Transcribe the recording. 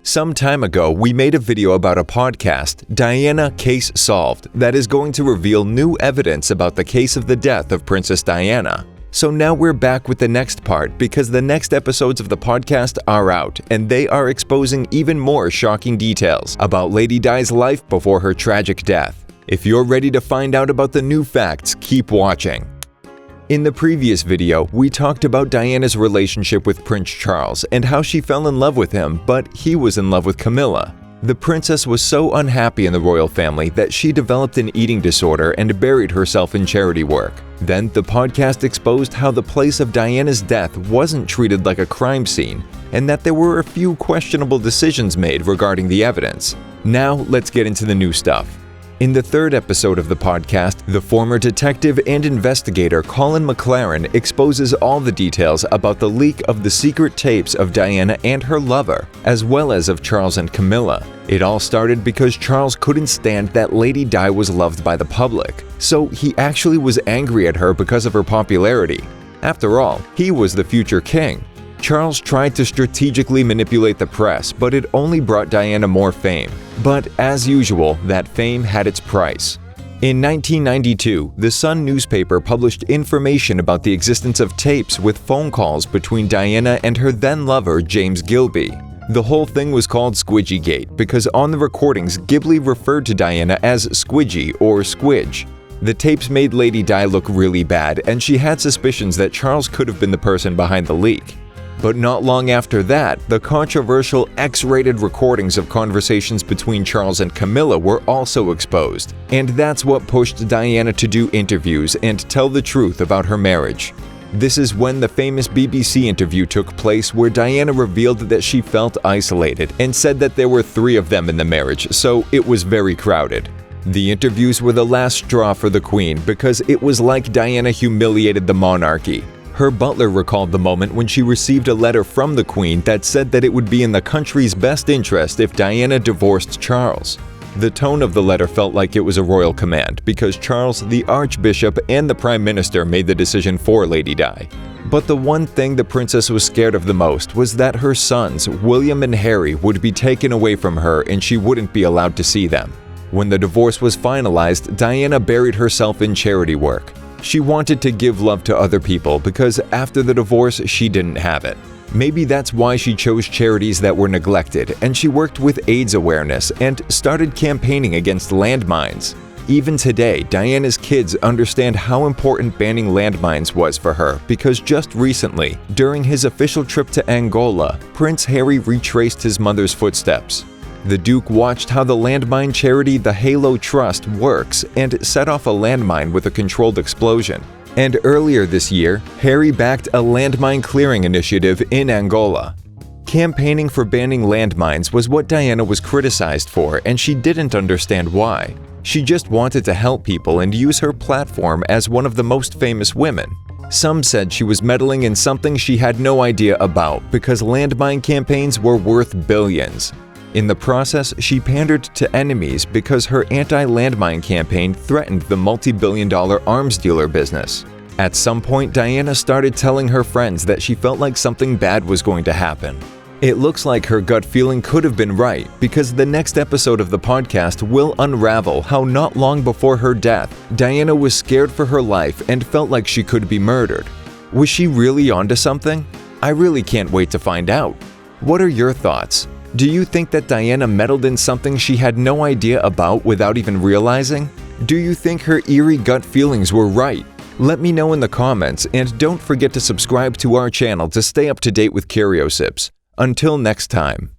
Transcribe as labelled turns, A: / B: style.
A: Some time ago, we made a video about a podcast, Diana Case Solved, that is going to reveal new evidence about the case of the death of Princess Diana. So now we're back with the next part because the next episodes of the podcast are out and they are exposing even more shocking details about Lady Di's life before her tragic death. If you're ready to find out about the new facts, keep watching. In the previous video, we talked about Diana's relationship with Prince Charles and how she fell in love with him, but he was in love with Camilla. The princess was so unhappy in the royal family that she developed an eating disorder and buried herself in charity work. Then the podcast exposed how the place of Diana's death wasn't treated like a crime scene and that there were a few questionable decisions made regarding the evidence. Now let's get into the new stuff. In the third episode of the podcast, the former detective and investigator Colin McLaren exposes all the details about the leak of the secret tapes of Diana and her lover, as well as of Charles and Camilla. It all started because Charles couldn't stand that Lady Di was loved by the public, so he actually was angry at her because of her popularity. After all, he was the future king. Charles tried to strategically manipulate the press, but it only brought Diana more fame. But as usual, that fame had its price. In 1992, the Sun newspaper published information about the existence of tapes with phone calls between Diana and her then-lover James Gilby. The whole thing was called Squidgygate because on the recordings, Gilby referred to Diana as Squidgy or Squidge. The tapes made Lady Di look really bad, and she had suspicions that Charles could have been the person behind the leak. But not long after that, the controversial X-rated recordings of conversations between Charles and Camilla were also exposed, and that's what pushed Diana to do interviews and tell the truth about her marriage. This is when the famous BBC interview took place where Diana revealed that she felt isolated and said that there were 3 of them in the marriage, so it was very crowded. The interviews were the last straw for the Queen because it was like Diana humiliated the monarchy. Her butler recalled the moment when she received a letter from the Queen that said that it would be in the country's best interest if Diana divorced Charles. The tone of the letter felt like it was a royal command because Charles, the Archbishop, and the Prime Minister made the decision for Lady Di. But the one thing the princess was scared of the most was that her sons, William and Harry, would be taken away from her and she wouldn't be allowed to see them. When the divorce was finalized, Diana buried herself in charity work. She wanted to give love to other people because after the divorce, she didn't have it. Maybe that's why she chose charities that were neglected, and she worked with AIDS awareness and started campaigning against landmines. Even today, Diana's kids understand how important banning landmines was for her because just recently, during his official trip to Angola, Prince Harry retraced his mother's footsteps. The Duke watched how the landmine charity the Halo Trust works and set off a landmine with a controlled explosion. And earlier this year, Harry backed a landmine clearing initiative in Angola. Campaigning for banning landmines was what Diana was criticized for, and she didn't understand why. She just wanted to help people and use her platform as one of the most famous women. Some said she was meddling in something she had no idea about because landmine campaigns were worth billions. In the process, she pandered to enemies because her anti-landmine campaign threatened the multi-billion-dollar arms dealer business. At some point, Diana started telling her friends that she felt like something bad was going to happen. It looks like her gut feeling could have been right because the next episode of the podcast will unravel how not long before her death, Diana was scared for her life and felt like she could be murdered. Was she really onto something? I really can't wait to find out. What are your thoughts? Do you think that Diana meddled in something she had no idea about without even realizing? Do you think her eerie gut feelings were right? Let me know in the comments, and don't forget to subscribe to our channel to stay up to date with Curiosips. Until next time.